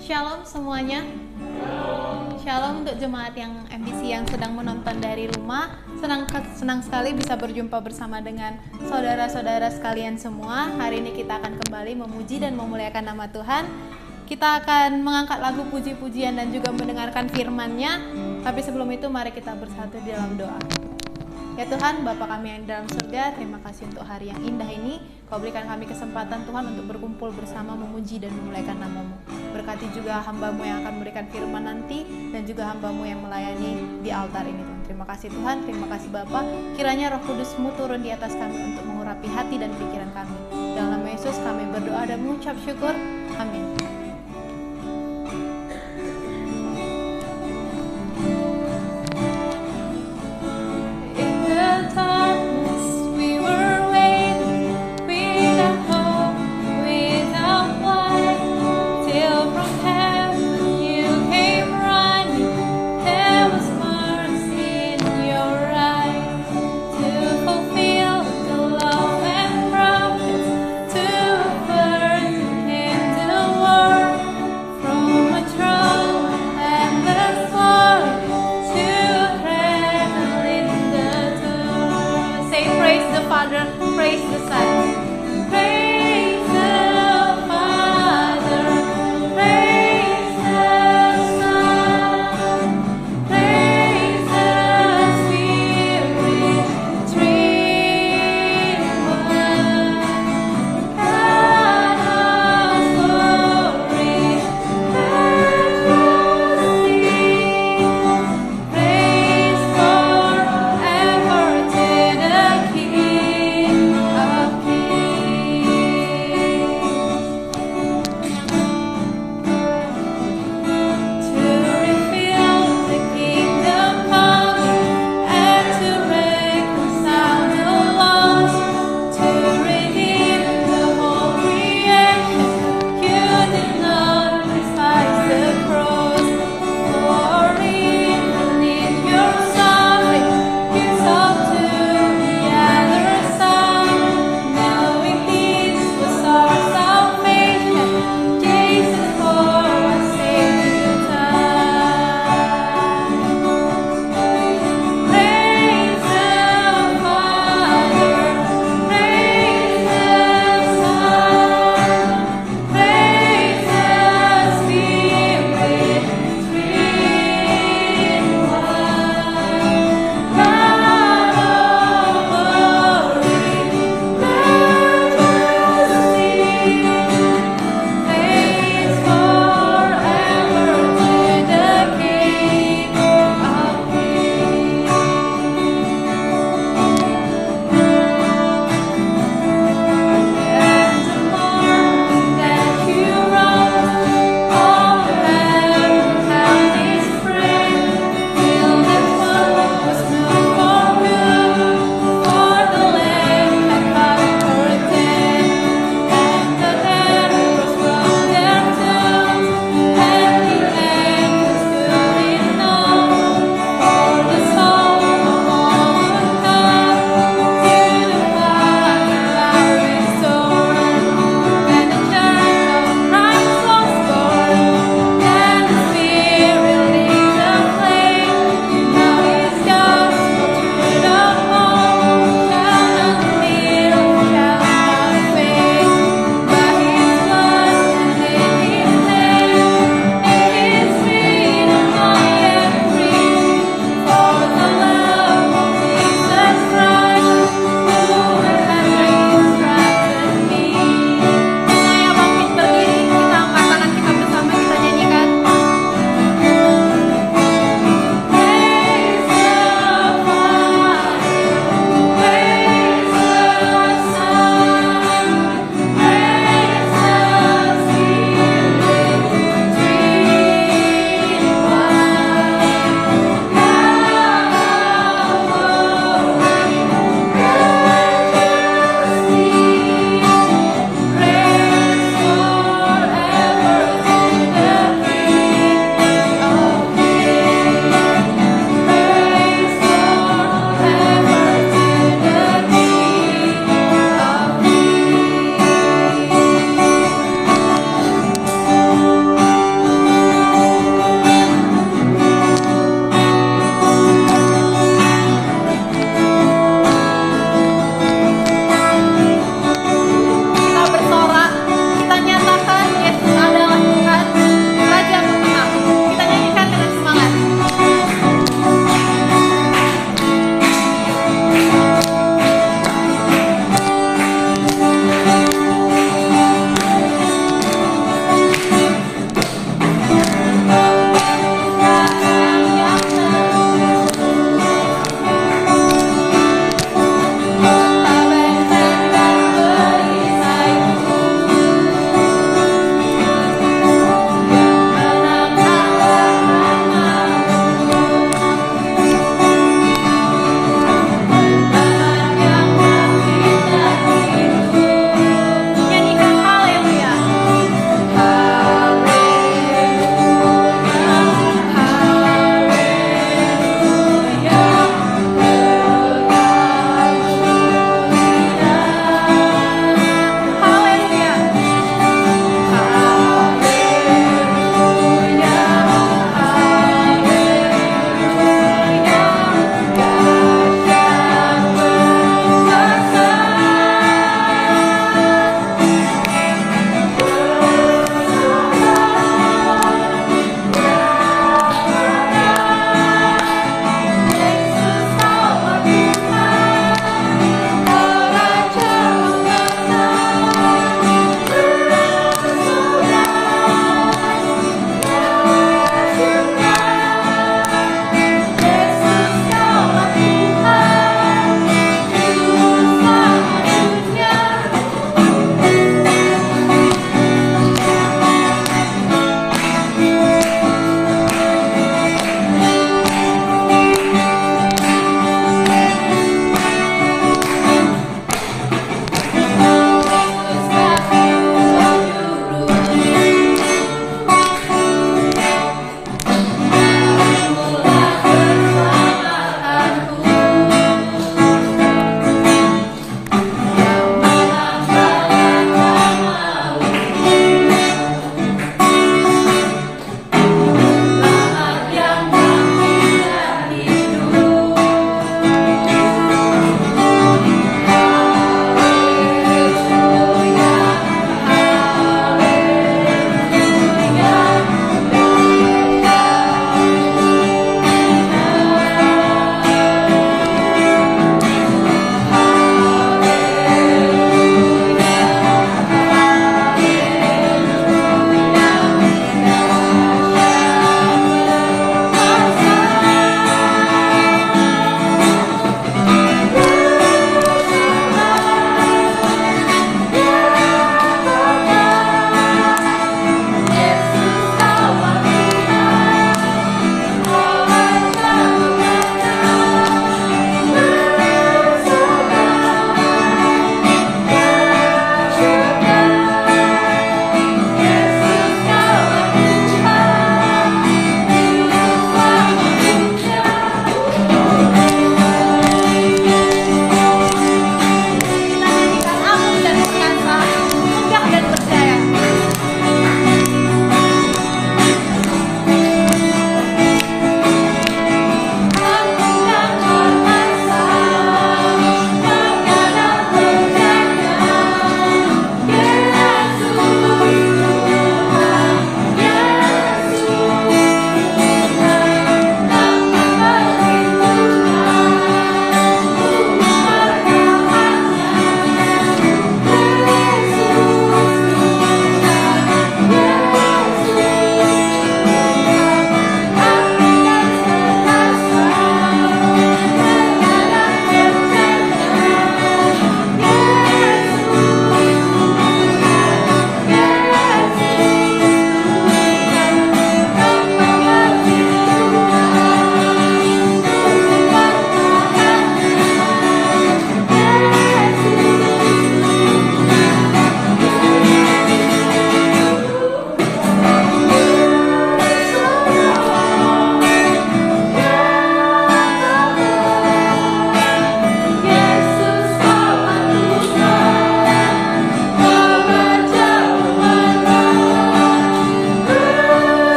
Shalom semuanya. Shalom untuk jemaat yang MBC yang sedang menonton dari rumah. Senang sekali bisa berjumpa bersama dengan saudara-saudara sekalian semua. Hari ini kita akan kembali memuji dan memuliakan nama Tuhan. Kita akan mengangkat lagu puji-pujian dan juga mendengarkan firman-Nya. Tapi sebelum itu mari kita bersatu di dalam doa. Ya Tuhan, Bapa kami yang di dalam surga, terima kasih untuk hari yang indah ini. Kau berikan kami kesempatan Tuhan untuk berkumpul bersama memuji dan memuliakan nama-Mu. Berkati juga hamba-Mu yang akan memberikan firman nanti, dan juga hamba-Mu yang melayani di altar ini Tuhan. Terima kasih Tuhan, terima kasih Bapa. Kiranya Roh Kudus-Mu turun di atas kami untuk mengurapi hati dan pikiran kami. Dalam nama Yesus kami berdoa dan mengucap syukur. Amin. World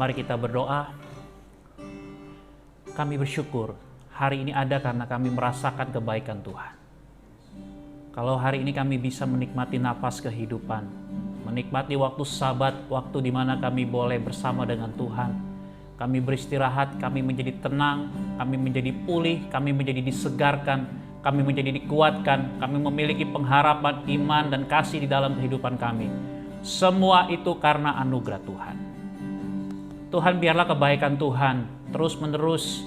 Mari kita berdoa. Kami bersyukur hari ini ada karena kami merasakan kebaikan Tuhan. Kalau hari ini kami bisa menikmati napas kehidupan, menikmati waktu Sabat, waktu di mana kami boleh bersama dengan Tuhan, kami beristirahat, kami menjadi tenang, kami menjadi pulih, kami menjadi disegarkan, kami menjadi dikuatkan, kami memiliki pengharapan, iman, dan kasih di dalam kehidupan kami. Semua itu karena anugerah Tuhan. Tuhan, biarlah kebaikan Tuhan terus-menerus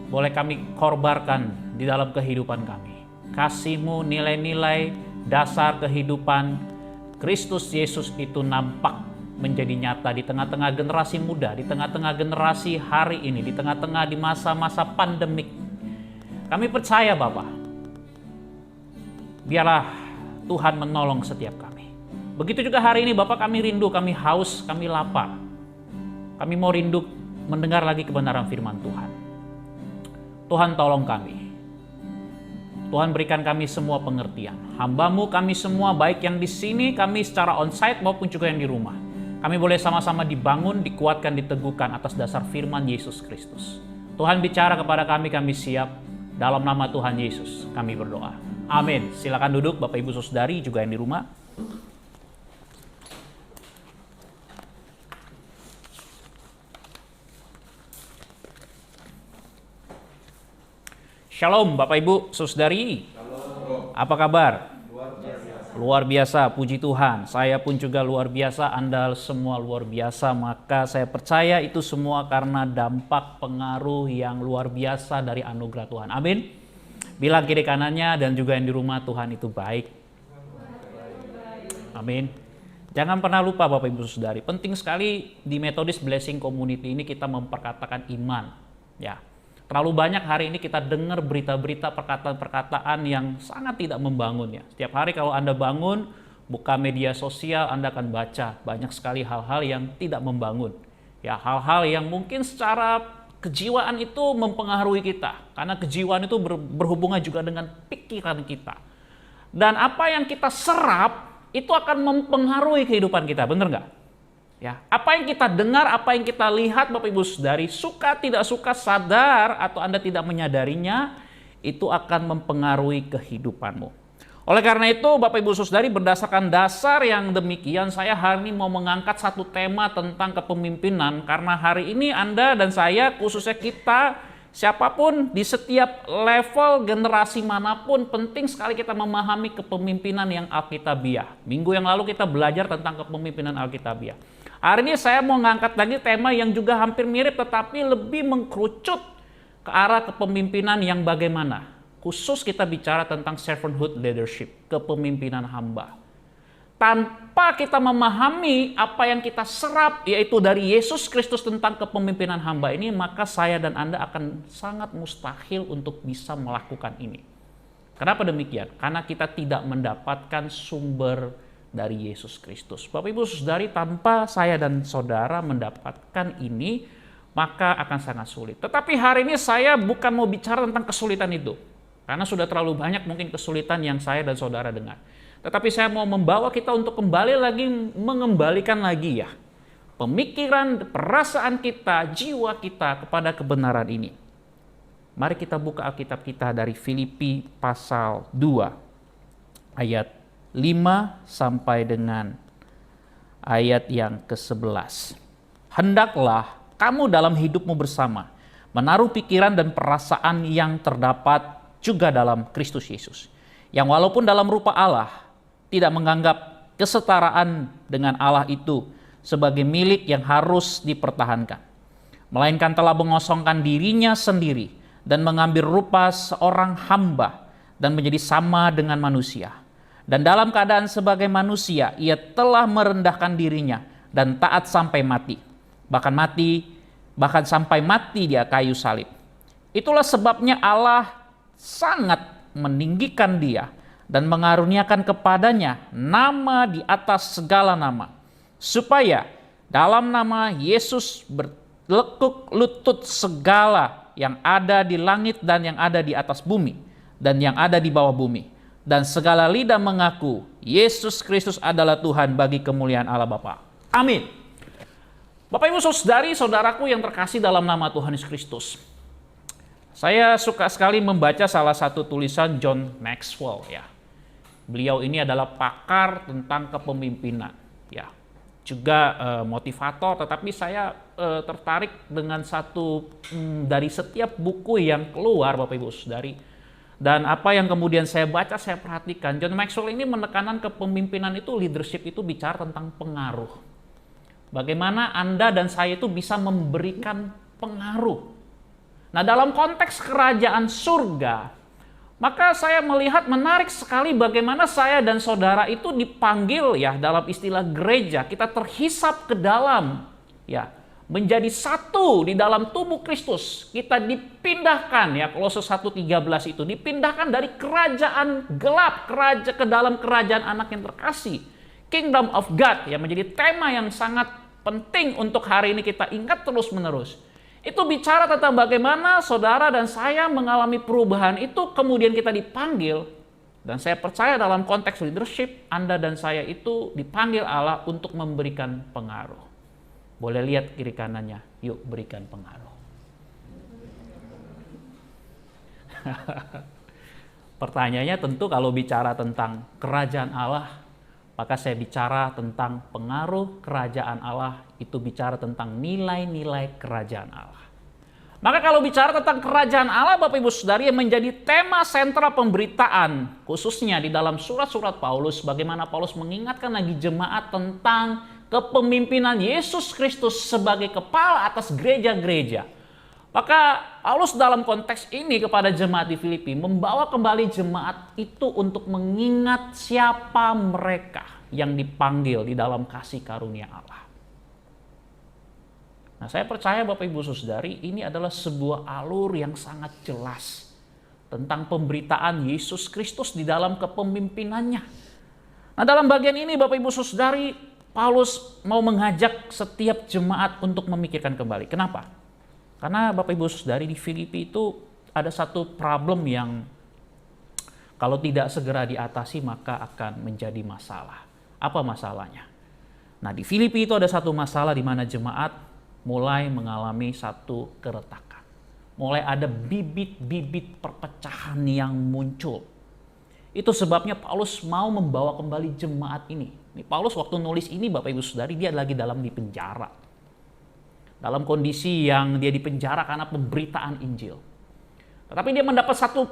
boleh kami korbarkan di dalam kehidupan kami. Kasih-Mu, nilai-nilai dasar kehidupan Kristus Yesus itu nampak menjadi nyata di tengah-tengah generasi muda, di tengah-tengah generasi hari ini, di tengah-tengah di masa-masa pandemik. Kami percaya Bapa, biarlah Tuhan menolong setiap kami. Begitu juga hari ini Bapak, kami rindu, kami haus, kami lapar. Kami mau rindu mendengar lagi kebenaran firman Tuhan. Tuhan tolong kami. Tuhan berikan kami semua pengertian. Hamba-Mu kami semua, baik yang di sini, kami secara onsite maupun juga yang di rumah. Kami boleh sama-sama dibangun, dikuatkan, diteguhkan atas dasar firman Yesus Kristus. Tuhan bicara kepada kami siap. Dalam nama Tuhan Yesus kami berdoa. Amin. Silakan duduk Bapak Ibu Saudari juga yang di rumah. Shalom Bapak Ibu Saudari. Apa kabar? Luar biasa, puji Tuhan. Saya pun juga luar biasa, Anda semua luar biasa. Maka saya percaya itu semua karena dampak pengaruh yang luar biasa dari anugerah Tuhan. Amin. Bilang kiri kanannya dan juga yang di rumah, Tuhan itu baik. Amin. Jangan pernah lupa Bapak Ibu Saudari, penting sekali di Methodist Blessing Community ini kita memperkatakan iman. Ya. Terlalu banyak hari ini kita dengar berita-berita, perkataan-perkataan yang sangat tidak membangun ya. Setiap hari kalau Anda bangun, buka media sosial, Anda akan baca banyak sekali hal-hal yang tidak membangun. Ya, hal-hal yang mungkin secara kejiwaan itu mempengaruhi kita. Karena kejiwaan itu berhubungan juga dengan pikiran kita. Dan apa yang kita serap, itu akan mempengaruhi kehidupan kita, benar nggak? Ya, apa yang kita dengar, apa yang kita lihat Bapak Ibu Saudari, suka tidak suka, sadar atau Anda tidak menyadarinya, itu akan mempengaruhi kehidupanmu. Oleh karena itu Bapak Ibu Saudari, berdasarkan dasar yang demikian, saya hari ini mau mengangkat satu tema tentang kepemimpinan. Karena hari ini Anda dan saya, khususnya kita, siapapun di setiap level generasi manapun, penting sekali kita memahami kepemimpinan yang Alkitabiah. Minggu yang lalu kita belajar tentang kepemimpinan Alkitabiah. Hari ini saya mau ngangkat lagi tema yang juga hampir mirip tetapi lebih mengkerucut ke arah kepemimpinan yang bagaimana. Khusus kita bicara tentang servanthood leadership, kepemimpinan hamba. Tanpa kita memahami apa yang kita serap yaitu dari Yesus Kristus tentang kepemimpinan hamba ini, maka saya dan Anda akan sangat mustahil untuk bisa melakukan ini. Kenapa demikian? Karena kita tidak mendapatkan sumber dari Yesus Kristus. Bapak Ibu Saudari, tanpa saya dan saudara mendapatkan ini, maka akan sangat sulit. Tetapi hari ini saya bukan mau bicara tentang kesulitan itu. Karena sudah terlalu banyak mungkin kesulitan yang saya dan saudara dengar. Tetapi saya mau membawa kita untuk kembali lagi, mengembalikan lagi ya, pemikiran, perasaan kita, jiwa kita kepada kebenaran ini. Mari kita buka Alkitab kita dari Filipi pasal 2, ayat 5 sampai dengan ayat yang ke-11. Hendaklah kamu dalam hidupmu bersama menaruh pikiran dan perasaan yang terdapat juga dalam Kristus Yesus, yang walaupun dalam rupa Allah tidak menganggap kesetaraan dengan Allah itu sebagai milik yang harus dipertahankan, melainkan telah mengosongkan dirinya sendiri dan mengambil rupa seorang hamba dan menjadi sama dengan manusia. Dan dalam keadaan sebagai manusia, ia telah merendahkan dirinya dan taat sampai mati. Bahkan sampai mati di kayu salib. Itulah sebabnya Allah sangat meninggikan dia dan mengaruniakan kepadanya nama di atas segala nama. Supaya dalam nama Yesus berlekuk lutut segala yang ada di langit dan yang ada di atas bumi dan yang ada di bawah bumi. Dan segala lidah mengaku Yesus Kristus adalah Tuhan bagi kemuliaan Allah Bapa. Amin. Bapak Ibu Saudari, saudaraku yang terkasih dalam nama Tuhan Yesus Kristus. Saya suka sekali membaca salah satu tulisan John Maxwell ya. Beliau ini adalah pakar tentang kepemimpinan ya. Juga motivator, tetapi saya tertarik dengan satu dari setiap buku yang keluar Bapak Ibu Saudari. Dan apa yang kemudian saya baca, saya perhatikan, John Maxwell ini menekankan kepemimpinan itu, leadership itu bicara tentang pengaruh. Bagaimana Anda dan saya itu bisa memberikan pengaruh. Nah, dalam konteks kerajaan surga, maka saya melihat menarik sekali bagaimana saya dan saudara itu dipanggil ya, dalam istilah gereja, kita terhisap ke dalam ya, menjadi satu di dalam tubuh Kristus. Kita dipindahkan ya, Kolose 1:13 itu dipindahkan dari kerajaan gelap ke dalam kerajaan anak yang terkasih. Kingdom of God ya, menjadi tema yang sangat penting untuk hari ini kita ingat terus-menerus. Itu bicara tentang bagaimana saudara dan saya mengalami perubahan itu, kemudian kita dipanggil, dan saya percaya dalam konteks leadership, Anda dan saya itu dipanggil Allah untuk memberikan pengaruh. Boleh lihat kiri kanannya, yuk berikan pengaruh. Pertanyaannya tentu kalau bicara tentang kerajaan Allah, maka saya bicara tentang pengaruh kerajaan Allah, itu bicara tentang nilai-nilai kerajaan Allah. Maka kalau bicara tentang kerajaan Allah, Bapak Ibu Saudari, yang menjadi tema sentra pemberitaan, khususnya di dalam surat-surat Paulus, bagaimana Paulus mengingatkan lagi jemaat tentang kepemimpinan Yesus Kristus sebagai kepala atas gereja-gereja. Maka Paulus dalam konteks ini kepada jemaat di Filipi membawa kembali jemaat itu untuk mengingat siapa mereka yang dipanggil di dalam kasih karunia Allah. Nah, saya percaya Bapak Ibu Saudari, ini adalah sebuah alur yang sangat jelas tentang pemberitaan Yesus Kristus di dalam kepemimpinannya. Nah, dalam bagian ini Bapak Ibu Saudari, Paulus mau mengajak setiap jemaat untuk memikirkan kembali. Kenapa? Karena Bapak Ibu Saudari, di Filipi itu ada satu problem yang kalau tidak segera diatasi maka akan menjadi masalah. Apa masalahnya? Nah, di Filipi itu ada satu masalah di mana jemaat mulai mengalami satu keretakan. Mulai ada bibit-bibit perpecahan yang muncul. Itu sebabnya Paulus mau membawa kembali jemaat ini. Paulus waktu nulis ini Bapak Ibu Saudari, dia lagi dalam di penjara. Dalam kondisi yang dia dipenjara karena pemberitaan Injil. Tetapi dia mendapat satu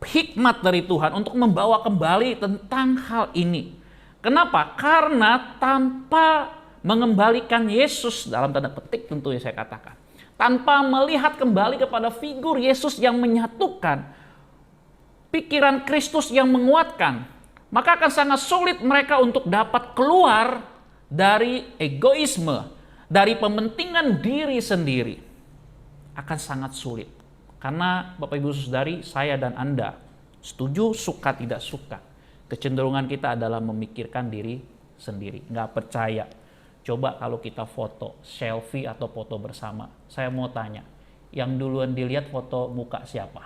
hikmat dari Tuhan untuk membawa kembali tentang hal ini. Kenapa? Karena tanpa mengembalikan Yesus, dalam tanda petik tentu ya saya katakan, tanpa melihat kembali kepada figur Yesus yang menyatukan, pikiran Kristus yang menguatkan, maka akan sangat sulit mereka untuk dapat keluar dari egoisme, dari pementingan diri sendiri. Akan sangat sulit. Karena Bapak Ibu Saudari, saya dan Anda, setuju suka tidak suka, kecenderungan kita adalah memikirkan diri sendiri. Nggak percaya. Coba kalau kita foto, selfie atau foto bersama. Saya mau tanya, yang duluan dilihat foto muka siapa?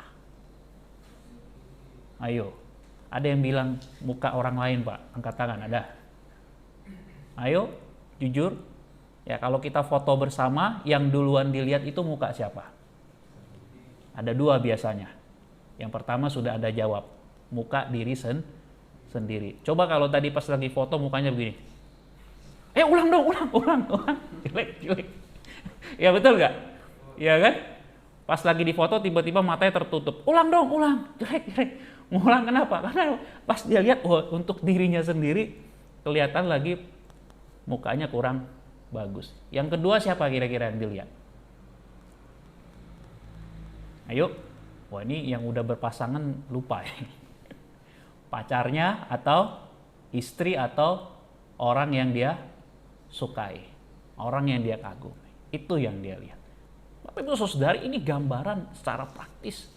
Ayo. Ada yang bilang muka orang lain, Pak. Angkat tangan, ada? Ayo, jujur. Ya, kalau kita foto bersama, yang duluan dilihat itu muka siapa? Ada dua biasanya. Yang pertama sudah ada jawab, muka diri sendiri. Coba kalau tadi pas lagi foto mukanya begini. Ulang dong, ulang. Jelek. Ya betul nggak? Ya kan? Pas lagi di foto tiba-tiba matanya tertutup. Ulang dong, jelek. Ngulang kenapa? Karena pas dia lihat, untuk dirinya sendiri kelihatan lagi mukanya kurang bagus. Yang kedua siapa kira-kira yang dilihat? Ayo. Wah, ini yang udah berpasangan lupa ya. Pacarnya atau istri atau orang yang dia sukai. Orang yang dia kagumi. Itu yang dia lihat. Bapak Ibu Saudari, ini gambaran secara praktis.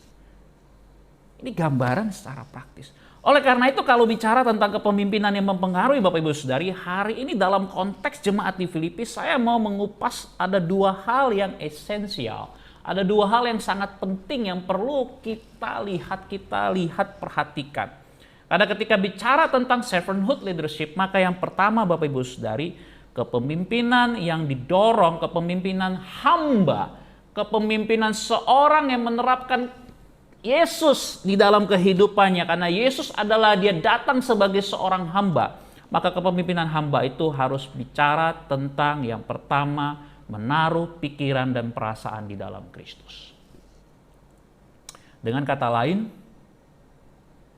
Oleh karena itu kalau bicara tentang kepemimpinan yang mempengaruhi Bapak Ibu Saudari, hari ini dalam konteks jemaat di Filipi, saya mau mengupas ada dua hal yang esensial. Ada dua hal yang sangat penting yang perlu kita lihat, perhatikan. Karena ketika bicara tentang servanthood leadership, maka yang pertama Bapak Ibu Saudari, Kepemimpinan yang didorong, kepemimpinan hamba, kepemimpinan seorang yang menerapkan Yesus di dalam kehidupannya. Karena Yesus adalah dia datang sebagai seorang hamba. Maka kepemimpinan hamba itu harus bicara tentang yang pertama, menaruh pikiran dan perasaan di dalam Kristus. Dengan kata lain,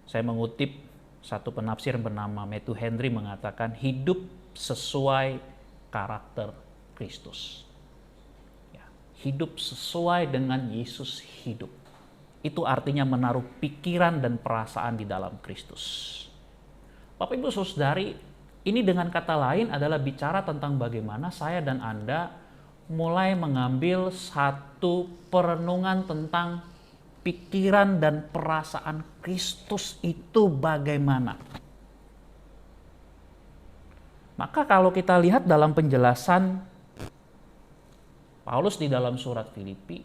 saya mengutip satu penafsir bernama Matthew Henry mengatakan hidup sesuai karakter Kristus. Ya, hidup sesuai dengan Yesus hidup. Itu artinya menaruh pikiran dan perasaan di dalam Kristus. Bapak Ibu Saudari, ini dengan kata lain adalah bicara tentang bagaimana saya dan Anda mulai mengambil satu perenungan tentang pikiran dan perasaan Kristus itu bagaimana. Maka kalau kita lihat dalam penjelasan Paulus di dalam surat Filipi,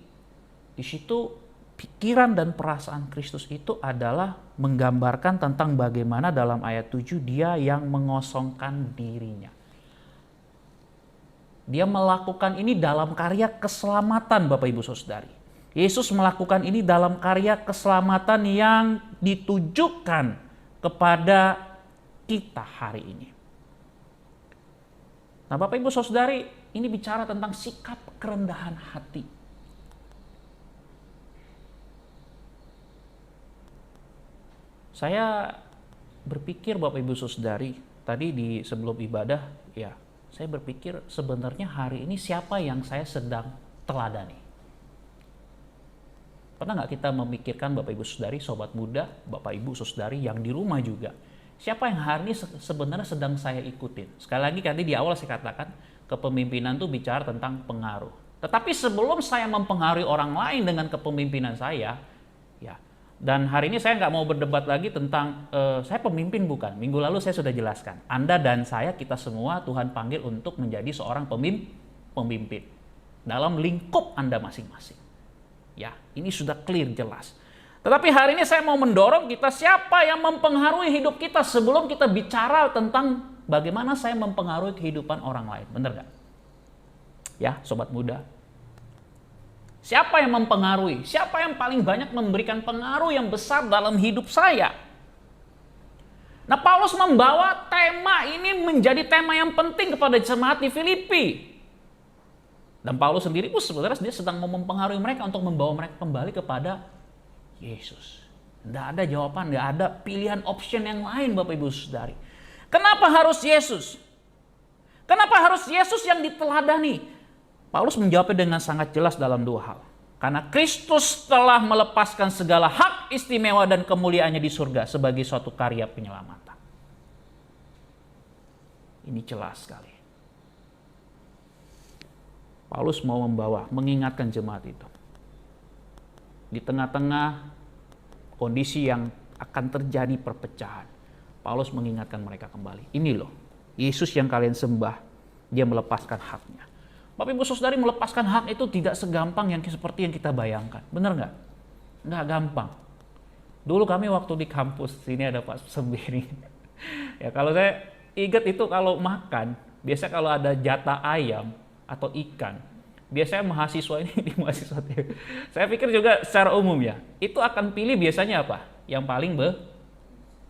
di situ pikiran dan perasaan Kristus itu adalah menggambarkan tentang bagaimana dalam ayat 7 dia yang mengosongkan dirinya. Dia melakukan ini dalam karya keselamatan, Bapak Ibu Saudari. Yesus melakukan ini dalam karya keselamatan yang ditujukan kepada kita hari ini. Nah, Bapak Ibu Saudari, ini bicara tentang sikap kerendahan hati. Saya berpikir Bapak Ibu Saudari, tadi di sebelum ibadah, ya, saya berpikir sebenarnya hari ini siapa yang saya sedang teladani. Pernah nggak kita memikirkan Bapak Ibu Saudari, sobat muda, Bapak Ibu Saudari yang di rumah juga, siapa yang hari ini sebenarnya sedang saya ikutin? Sekali lagi tadi di awal saya katakan, kepemimpinan itu bicara tentang pengaruh. Tetapi sebelum saya mempengaruhi orang lain dengan kepemimpinan saya, ya, dan hari ini saya nggak mau berdebat lagi tentang saya pemimpin bukan. Minggu lalu saya sudah jelaskan. Anda dan saya, kita semua Tuhan panggil untuk menjadi seorang pemimpin dalam lingkup Anda masing-masing. Ya, ini sudah clear, jelas. Tetapi hari ini saya mau mendorong kita siapa yang mempengaruhi hidup kita sebelum kita bicara tentang bagaimana saya mempengaruhi kehidupan orang lain. Benar nggak? Ya, sobat muda. Siapa yang mempengaruhi? Siapa yang paling banyak memberikan pengaruh yang besar dalam hidup saya? Nah, Paulus membawa tema ini menjadi tema yang penting kepada jemaat di Filipi. Dan Paulus sendiri pun sebenarnya dia sedang mempengaruhi mereka untuk membawa mereka kembali kepada Yesus. Tidak ada jawaban, tidak ada pilihan option yang lain, Bapak Ibu Saudari. Kenapa harus Yesus? Kenapa harus Yesus yang diteladani? Paulus menjawabnya dengan sangat jelas dalam dua hal. Karena Kristus telah melepaskan segala hak istimewa dan kemuliaannya di surga sebagai suatu karya penyelamatan. Ini jelas sekali. Paulus mau mengingatkan jemaat itu. Di tengah-tengah kondisi yang akan terjadi perpecahan, Paulus mengingatkan mereka kembali. Ini loh, Yesus yang kalian sembah, dia melepaskan haknya. Bapak Ibu Saudari, melepaskan hak itu tidak segampang yang seperti yang kita bayangkan. Benar nggak? Nggak gampang. Dulu kami waktu di kampus, sini ada Pak Sembiri. Ya, kalau saya ingat itu kalau makan, biasa kalau ada jatah ayam atau ikan, biasanya mahasiswa ini di mahasiswa. Saya pikir juga secara umum ya, itu akan pilih biasanya apa? Yang paling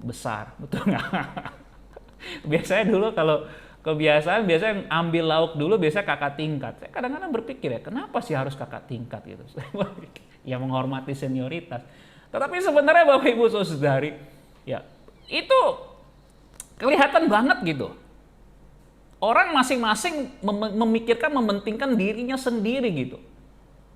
besar, betul nggak? Biasanya dulu kalau kebiasaan biasanya ambil lauk dulu biasanya kakak tingkat. Saya kadang-kadang berpikir ya, kenapa sih harus kakak tingkat gitu? Ya menghormati senioritas. Tetapi sebenarnya Bapak Ibu Saudari, ya itu kelihatan banget gitu. Orang masing-masing memikirkan, mementingkan dirinya sendiri gitu.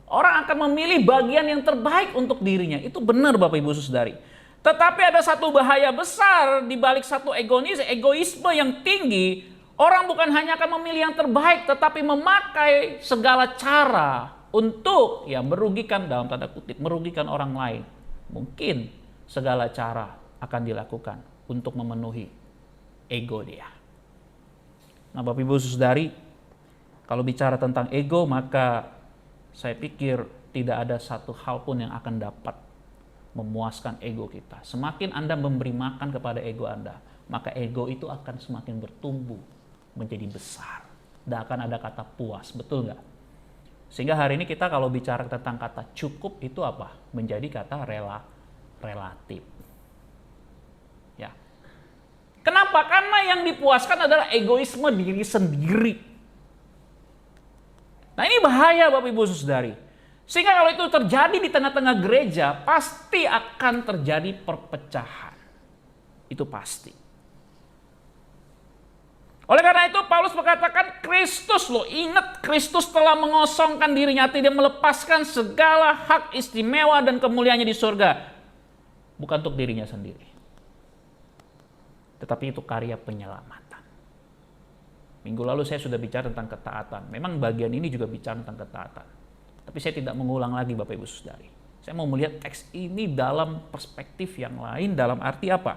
Orang akan memilih bagian yang terbaik untuk dirinya. Itu benar Bapak Ibu Saudari. Tetapi ada satu bahaya besar di balik satu egoisme yang tinggi. Orang bukan hanya akan memilih yang terbaik, tetapi memakai segala cara untuk ya merugikan, dalam tanda kutip, merugikan orang lain. Mungkin segala cara akan dilakukan untuk memenuhi ego dia. Nah, Bapak Ibu Saudari, kalau bicara tentang ego, maka saya pikir tidak ada satu hal pun yang akan dapat memuaskan ego kita. Semakin Anda memberi makan kepada ego Anda, maka ego itu akan semakin bertumbuh menjadi besar. tidak akan ada kata puas, betul nggak? Sehingga hari ini kita kalau bicara tentang kata cukup itu apa? Menjadi kata relatif. Ya. Kenapa? Karena yang dipuaskan adalah egoisme diri sendiri. Nah ini bahaya Bapak Ibu Saudari. Sehingga kalau itu terjadi di tengah-tengah gereja, pasti akan terjadi perpecahan. Itu pasti. Oleh karena itu Paulus mengatakan Kristus loh, ingat Kristus telah mengosongkan dirinya, tidak melepaskan segala hak istimewa dan kemuliaannya di surga. Bukan untuk dirinya sendiri. Tetapi itu karya penyelamatan. Minggu lalu saya sudah bicara tentang ketaatan. Memang bagian ini juga bicara tentang ketaatan. Tapi saya tidak mengulang lagi Bapak Ibu Saudari. Saya mau melihat teks ini dalam perspektif yang lain, dalam arti apa?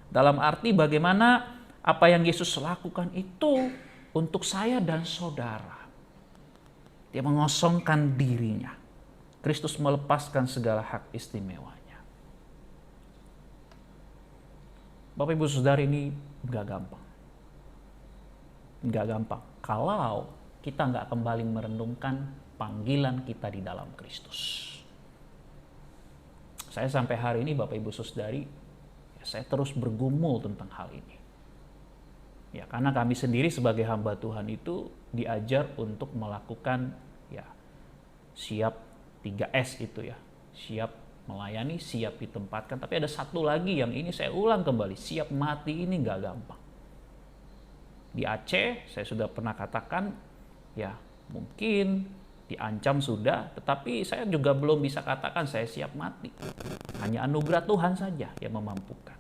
Dalam arti bagaimana apa yang Yesus lakukan itu untuk saya dan saudara. Dia mengosongkan dirinya. Kristus melepaskan segala hak istimewanya. Bapak Ibu Saudara, ini nggak gampang. Nggak gampang. Kalau kita nggak kembali merenungkan panggilan kita di dalam Kristus. Saya sampai hari ini Bapak Ibu Saudari, saya terus bergumul tentang hal ini. Ya, karena kami sendiri sebagai hamba Tuhan itu diajar untuk melakukan ya siap 3S itu ya. Siap melayani, siap ditempatkan. Tapi ada satu lagi yang ini saya ulang kembali, siap mati ini nggak gampang. Di Aceh saya sudah pernah katakan ya mungkin diancam sudah, tetapi saya juga belum bisa katakan saya siap mati. Hanya anugerah Tuhan saja yang memampukan.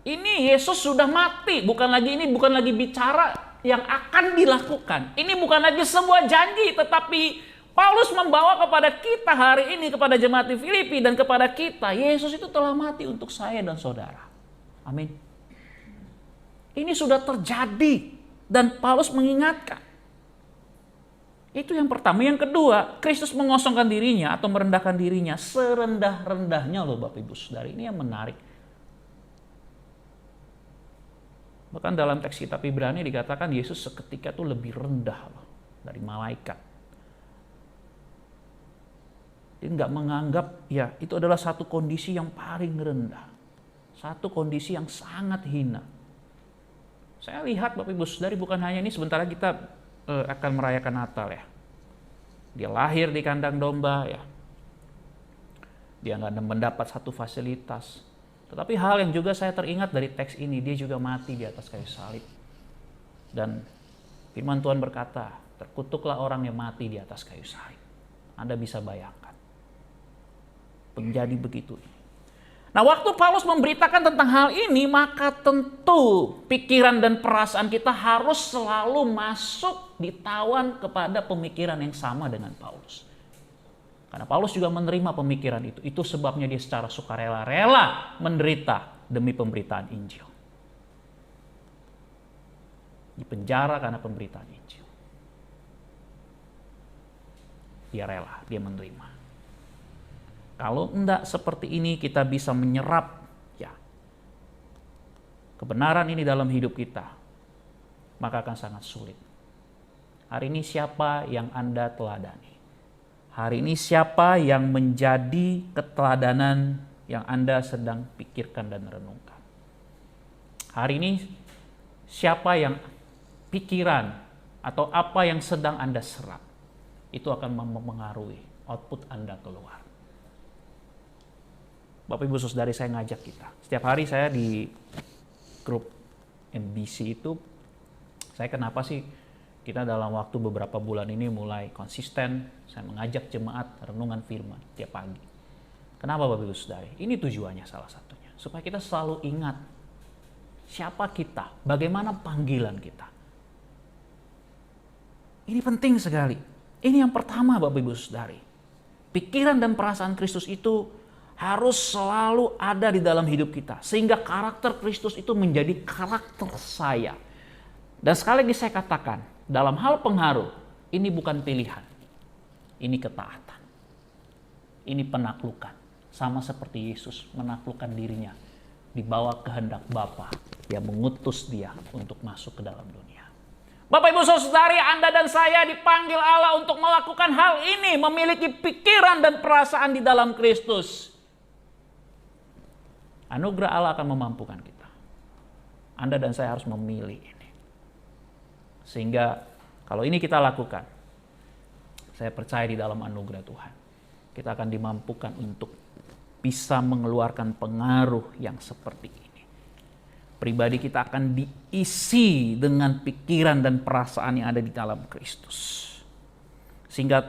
Ini Yesus sudah mati, bukan lagi bicara yang akan dilakukan. Ini bukan lagi sebuah janji, tetapi Paulus membawa kepada kita hari ini, kepada jemaat di Filipi dan kepada kita, Yesus itu telah mati untuk saya dan saudara. Amin. Ini sudah terjadi dan Paulus mengingatkan. Itu yang pertama. Yang kedua, Kristus mengosongkan dirinya atau merendahkan dirinya serendah-rendahnya loh Bapak Ibu Saudara. Ini yang menarik. Bahkan dalam teks kitab Ibrani dikatakan Yesus seketika itu lebih rendah loh, dari malaikat. Dia nggak menganggap ya itu adalah satu kondisi yang paling rendah. Satu kondisi yang sangat hina. Saya lihat Bapak Ibu Saudari, bukan hanya ini, sebentar lagi kita akan merayakan Natal ya. Dia lahir di kandang domba ya. Dia nggak mendapat satu fasilitas. Tetapi hal yang juga saya teringat dari teks ini, dia juga mati di atas kayu salib. Dan firman Tuhan berkata, terkutuklah orang yang mati di atas kayu salib. Anda bisa bayangkan. Menjadi begitu. Nah, waktu Paulus memberitakan tentang hal ini, maka tentu pikiran dan perasaan kita harus selalu masuk ditawan kepada pemikiran yang sama dengan Paulus. Karena Paulus juga menerima pemikiran itu. Itu sebabnya dia secara sukarela-rela menderita demi pemberitaan Injil. Dipenjara karena pemberitaan Injil. Dia rela, dia menerima. Kalau enggak seperti ini kita bisa menyerap ya kebenaran ini dalam hidup kita, maka akan sangat sulit. Hari ini siapa yang Anda teladani? Hari ini siapa yang menjadi keteladanan yang Anda sedang pikirkan dan renungkan? Hari ini siapa yang pikiran atau apa yang sedang Anda serap? Itu akan mempengaruhi output Anda keluar. Bapak Ibu Saudari, saya ngajak kita. Setiap hari saya di grup MBC itu, saya kenapa sih kita dalam waktu beberapa bulan ini mulai konsisten, saya mengajak jemaat renungan firman tiap pagi. Kenapa Bapak Ibu Saudari? Ini tujuannya salah satunya. Supaya kita selalu ingat siapa kita, bagaimana panggilan kita. Ini penting sekali. Ini yang pertama Bapak Ibu Saudari. Pikiran dan perasaan Kristus itu harus selalu ada di dalam hidup kita. Sehingga karakter Kristus itu menjadi karakter saya. Dan sekali lagi saya katakan, dalam hal pengaruh, ini bukan pilihan. Ini ketaatan. Ini penaklukan. Sama seperti Yesus menaklukkan dirinya di bawah kehendak Bapa yang mengutus dia untuk masuk ke dalam dunia. Bapak Ibu Saudari, Anda dan saya dipanggil Allah untuk melakukan hal ini, memiliki pikiran dan perasaan di dalam Kristus. Anugerah Allah akan memampukan kita. Anda dan saya harus memilih ini. Sehingga kalau ini kita lakukan, saya percaya di dalam anugerah Tuhan, kita akan dimampukan untuk bisa mengeluarkan pengaruh yang seperti ini. Pribadi kita akan diisi dengan pikiran dan perasaan yang ada di dalam Kristus. Sehingga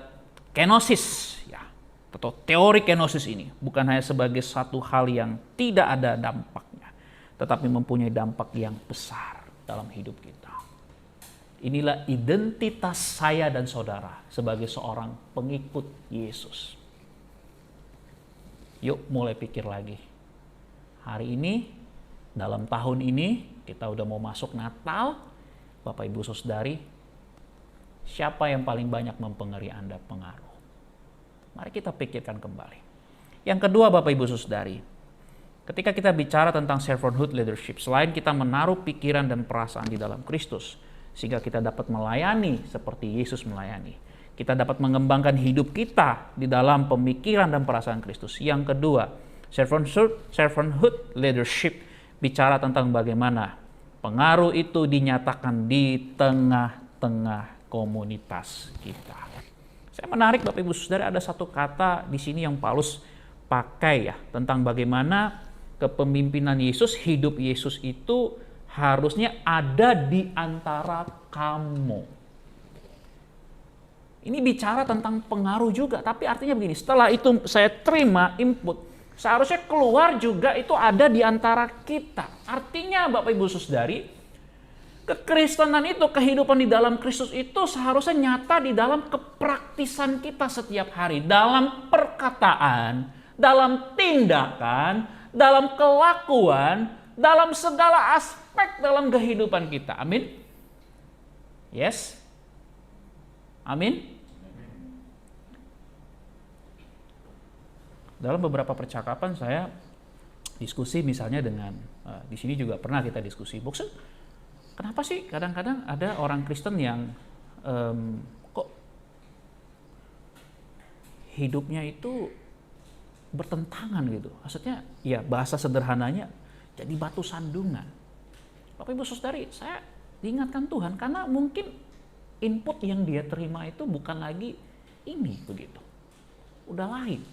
kenosis, ya, atau teori kenosis ini bukan hanya sebagai satu hal yang tidak ada dampaknya, tetapi mempunyai dampak yang besar dalam hidup kita. Inilah identitas saya dan saudara sebagai seorang pengikut Yesus. Yuk mulai pikir lagi. Hari ini, dalam tahun ini, kita udah mau masuk Natal. Bapak Ibu Saudari, siapa yang paling banyak mempengaruhi Anda pengaruh? Mari kita pikirkan kembali. Yang kedua Bapak Ibu Saudari, ketika kita bicara tentang servanthood leadership, selain kita menaruh pikiran dan perasaan di dalam Kristus, sehingga kita dapat melayani seperti Yesus melayani, kita dapat mengembangkan hidup kita di dalam pemikiran dan perasaan Kristus. Yang kedua, servanthood leadership bicara tentang bagaimana pengaruh itu dinyatakan di tengah-tengah komunitas kita. Saya menarik Bapak Ibu Saudara, ada satu kata di sini yang Paulus pakai ya, tentang bagaimana kepemimpinan Yesus, hidup Yesus itu harusnya ada di antara kamu. Ini bicara tentang pengaruh juga, tapi artinya begini, setelah itu saya terima input, seharusnya keluar juga itu ada di antara kita. Artinya Bapak Ibu Saudari, kekristenan itu, kehidupan di dalam Kristus itu seharusnya nyata di dalam kepraktisan kita setiap hari. Dalam perkataan, dalam tindakan, dalam kelakuan, dalam segala aspek dalam kehidupan kita. Amin? Yes? Amin? Dalam beberapa percakapan saya diskusi misalnya dengan, di sini juga pernah kita diskusi, Boksen, kenapa sih kadang-kadang ada orang Kristen yang kok hidupnya itu bertentangan gitu. Maksudnya ya bahasa sederhananya jadi batu sandungan. Bapak Ibu Saudari, saya diingatkan Tuhan karena mungkin input yang dia terima itu bukan lagi ini begitu. Udah lain.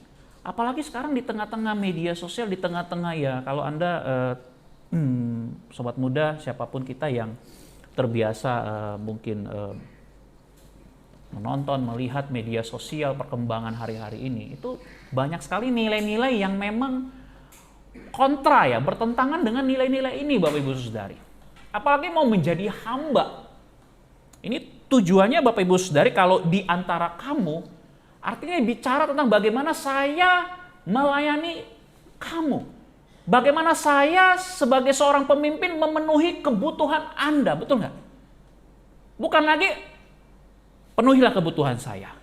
Apalagi sekarang di tengah-tengah media sosial, di tengah-tengah ya kalau Anda sobat muda, siapapun kita yang terbiasa mungkin menonton, melihat media sosial perkembangan hari-hari ini, itu banyak sekali nilai-nilai yang memang kontra ya, bertentangan dengan nilai-nilai ini Bapak Ibu Saudari. Apalagi mau menjadi hamba. Ini tujuannya Bapak Ibu Saudari, kalau di antara kamu, artinya bicara tentang bagaimana saya melayani kamu. Bagaimana saya sebagai seorang pemimpin memenuhi kebutuhan Anda, betul nggak? Bukan lagi penuhilah kebutuhan saya.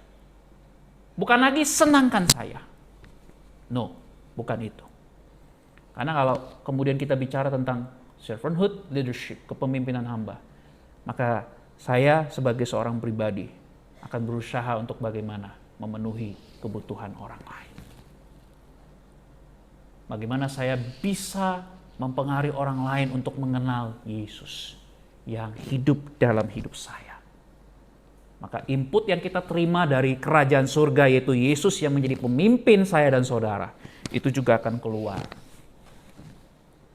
Bukan lagi senangkan saya. No, bukan itu. Karena kalau kemudian kita bicara tentang servanthood leadership, kepemimpinan hamba, maka saya sebagai seorang pribadi akan berusaha untuk bagaimana memenuhi kebutuhan orang lain. Bagaimana saya bisa mempengaruhi orang lain untuk mengenal Yesus yang hidup dalam hidup saya. Maka input yang kita terima dari kerajaan surga, yaitu Yesus yang menjadi pemimpin saya dan saudara, itu juga akan keluar,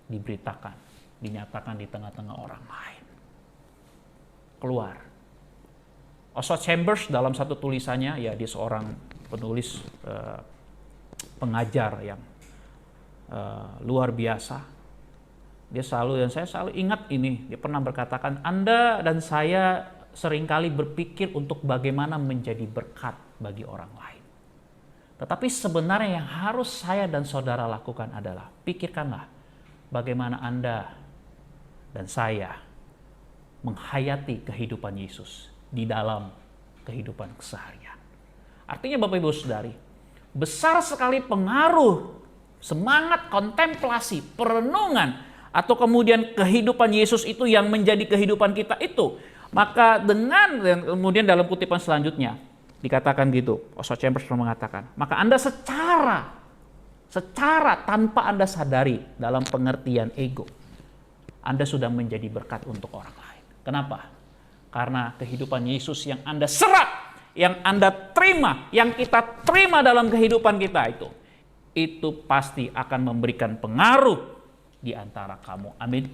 diberitakan, dinyatakan di tengah-tengah orang lain. Keluar. Oswald Chambers dalam satu tulisannya, ya dia seorang penulis pengajar yang luar biasa. Dia selalu, dan saya selalu ingat ini, dia pernah berkatakan, Anda dan saya seringkali berpikir untuk bagaimana menjadi berkat bagi orang lain. Tetapi sebenarnya yang harus saya dan saudara lakukan adalah, pikirkanlah bagaimana Anda dan saya menghayati kehidupan Yesus di dalam kehidupan keseharian. Artinya Bapak Ibu Saudari, besar sekali pengaruh semangat kontemplasi, perenungan, atau kemudian kehidupan Yesus itu yang menjadi kehidupan kita itu Maka dengan kemudian dalam kutipan selanjutnya dikatakan gitu, Oswald Chambers pernah mengatakan, maka Anda secara tanpa Anda sadari dalam pengertian ego, Anda sudah menjadi berkat untuk orang lain. Kenapa? Karena kehidupan Yesus yang Anda serap, yang Anda terima, yang kita terima dalam kehidupan kita itu pasti akan memberikan pengaruh di antara kamu. Amin.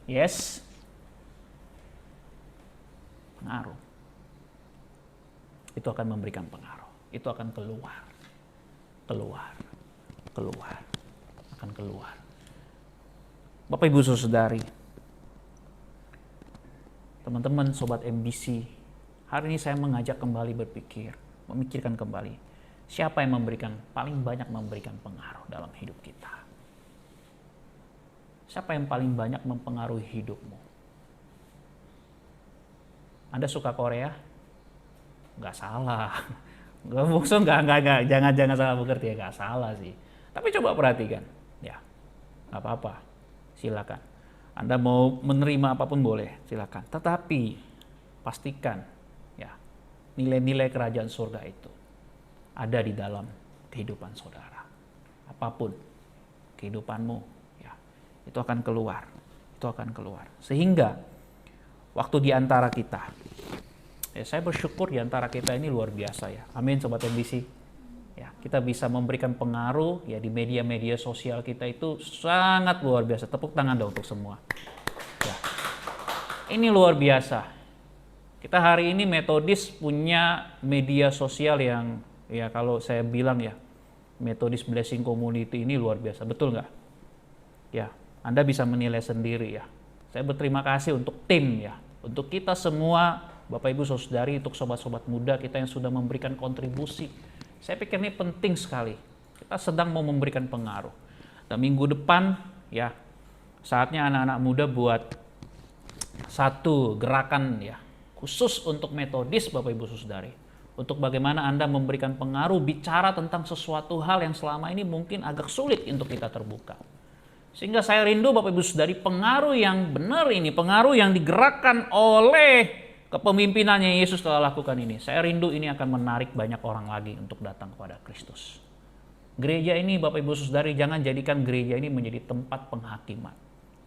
Yes. Pengaruh. Itu akan memberikan pengaruh. Itu akan keluar. Akan keluar. Bapak Ibu Saudari, teman-teman sobat MBC, hari ini saya mengajak kembali memikirkan kembali siapa yang paling banyak memberikan pengaruh dalam hidup kita. Siapa yang paling banyak mempengaruhi hidupmu? Anda suka Korea? Nggak salah. Jangan salah mengerti ya, nggak salah sih. Tapi coba perhatikan, ya, nggak apa-apa, silakan. Anda mau menerima apapun boleh, silakan. Tetapi pastikan, ya, nilai-nilai kerajaan surga itu ada di dalam kehidupan saudara. Apapun kehidupanmu, ya, itu akan keluar, Sehingga waktu di antara kita, ya, saya bersyukur di antara kita ini luar biasa ya. Amin sobat MBC. Ya, kita bisa memberikan pengaruh ya di media-media sosial kita itu sangat luar biasa. Tepuk tangan dong untuk semua. Ya. Ini luar biasa. Kita hari ini Metodis punya media sosial yang ya kalau saya bilang ya, Metodis Blessing Community ini luar biasa. Betul nggak? Ya, Anda bisa menilai sendiri ya. Saya berterima kasih untuk tim ya, untuk kita semua, Bapak Ibu Saudari, untuk sobat-sobat muda kita yang sudah memberikan kontribusi. Saya pikir ini penting sekali. Kita sedang mau memberikan pengaruh. Dan minggu depan ya, saatnya anak-anak muda buat satu gerakan ya, khusus untuk Metodis Bapak Ibu Saudari. Untuk bagaimana Anda memberikan pengaruh, bicara tentang sesuatu hal yang selama ini mungkin agak sulit untuk kita terbuka. Sehingga saya rindu Bapak Ibu Saudari, pengaruh yang benar ini, pengaruh yang digerakkan oleh kepemimpinannya Yesus telah lakukan ini. Saya rindu ini akan menarik banyak orang lagi untuk datang kepada Kristus. Gereja ini Bapak Ibu Saudari, jangan jadikan gereja ini menjadi tempat penghakiman.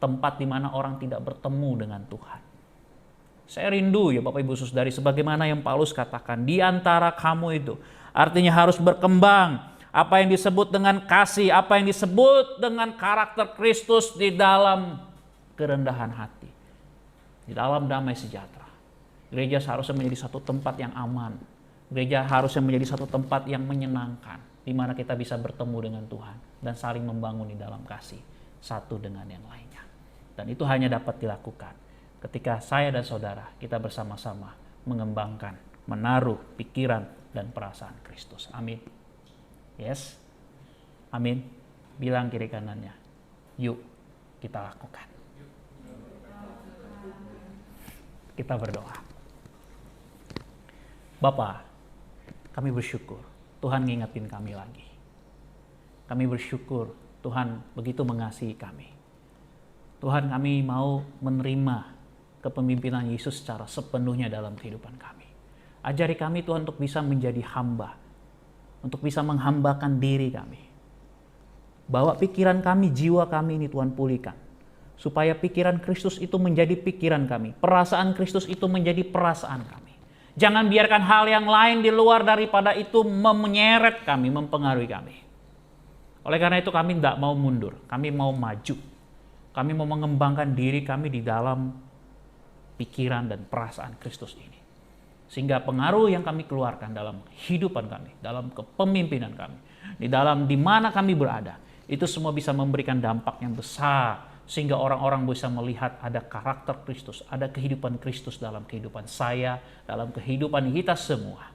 Tempat di mana orang tidak bertemu dengan Tuhan. Saya rindu ya Bapak Ibu Saudari, sebagaimana yang Paulus katakan, di antara kamu itu artinya harus berkembang. Apa yang disebut dengan kasih, apa yang disebut dengan karakter Kristus di dalam kerendahan hati. Di dalam damai sejahtera. Gereja seharusnya menjadi satu tempat yang aman. Gereja harusnya menjadi satu tempat yang menyenangkan. Di mana kita bisa bertemu dengan Tuhan. Dan saling membangun di dalam kasih. Satu dengan yang lainnya. Dan itu hanya dapat dilakukan ketika saya dan saudara kita bersama-sama mengembangkan, menaruh pikiran dan perasaan Kristus. Amin. Yes, amin. Bilang kiri kanannya, yuk kita lakukan. Kita berdoa. Bapa, kami bersyukur Tuhan ngingetin kami lagi. Kami bersyukur Tuhan begitu mengasihi kami. Tuhan, kami mau menerima kepemimpinan Yesus secara sepenuhnya dalam kehidupan kami. Ajari kami Tuhan untuk bisa menjadi hamba, untuk bisa menghambakan diri kami. Bawa pikiran kami, jiwa kami ini Tuhan pulihkan. Supaya pikiran Kristus itu menjadi pikiran kami. Perasaan Kristus itu menjadi perasaan kami. Jangan biarkan hal yang lain di luar daripada itu menyeret kami, mempengaruhi kami. Oleh karena itu kami tidak mau mundur, kami mau maju. Kami mau mengembangkan diri kami di dalam pikiran dan perasaan Kristus ini. Sehingga pengaruh yang kami keluarkan dalam kehidupan kami, dalam kepemimpinan kami, di mana kami berada, itu semua bisa memberikan dampak yang besar. Sehingga orang-orang bisa melihat ada karakter Kristus, ada kehidupan Kristus dalam kehidupan saya, dalam kehidupan kita semua.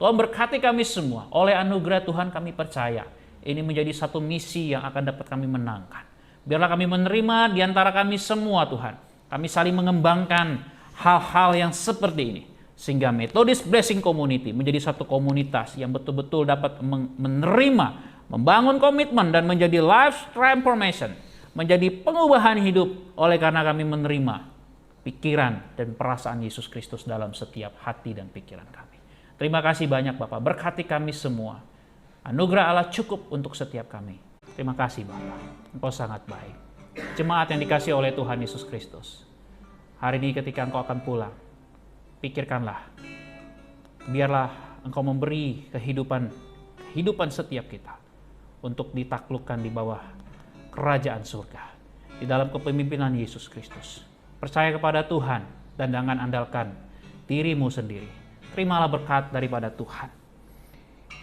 Tuhan berkati kami semua. Oleh anugerah Tuhan kami percaya, ini menjadi satu misi yang akan dapat kami menangkan. Biarlah kami menerima di antara kami semua Tuhan. Kami saling mengembangkan hal-hal yang seperti ini. Sehingga Metodis Blessing Community menjadi satu komunitas yang betul-betul dapat menerima, membangun komitmen dan menjadi life transformation, menjadi pengubahan hidup oleh karena kami menerima pikiran dan perasaan Yesus Kristus dalam setiap hati dan pikiran kami. Terima kasih banyak Bapak, berkati kami semua. Anugerah Allah cukup untuk setiap kami. Terima kasih Bapak, Engkau sangat baik. Jemaat yang dikasihi oleh Tuhan Yesus Kristus, hari ini ketika Engkau akan pulang, pikirkanlah, biarlah Engkau memberi kehidupan setiap kita untuk ditaklukkan di bawah kerajaan surga, di dalam kepemimpinan Yesus Kristus. Percaya kepada Tuhan dan jangan andalkan dirimu sendiri. Terimalah berkat daripada Tuhan.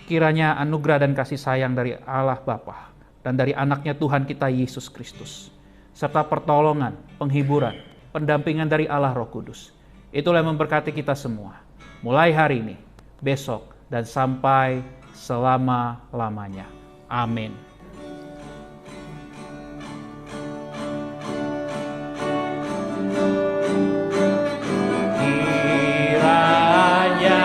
Kiranya anugerah dan kasih sayang dari Allah Bapa dan dari anaknya Tuhan kita Yesus Kristus, serta pertolongan, penghiburan, pendampingan dari Allah Roh Kudus, itulah yang memberkati kita semua, mulai hari ini, besok, dan sampai selama-lamanya. Amin. Kiranya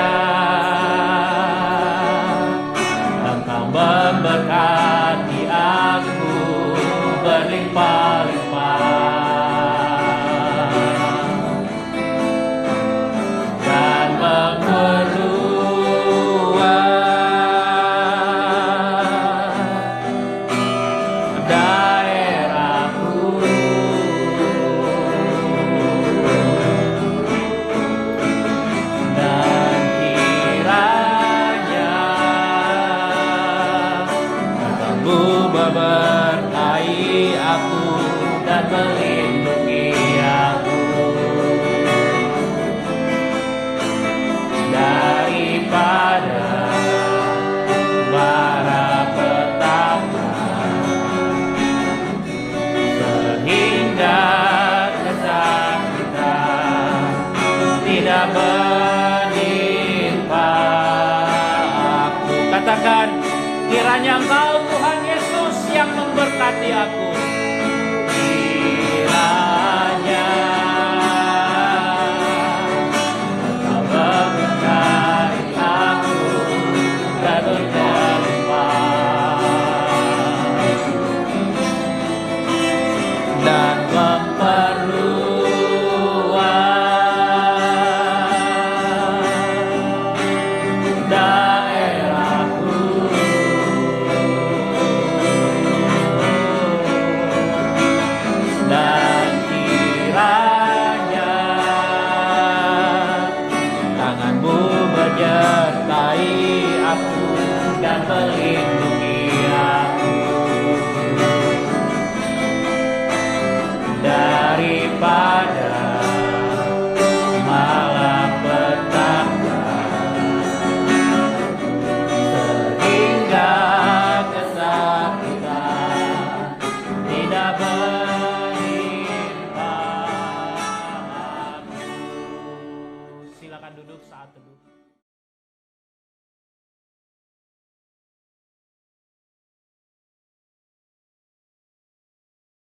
Engkau memberkati aku berlimpah-limpah dan memperluas daerahku, dan kiranya Engkau memberkahi aku dan melindungi aku daripada bara petaka, sehingga kesakitan tidak menimpa aku. Katakan, kiranya Engkau Tuhan Yesus yang memberkati aku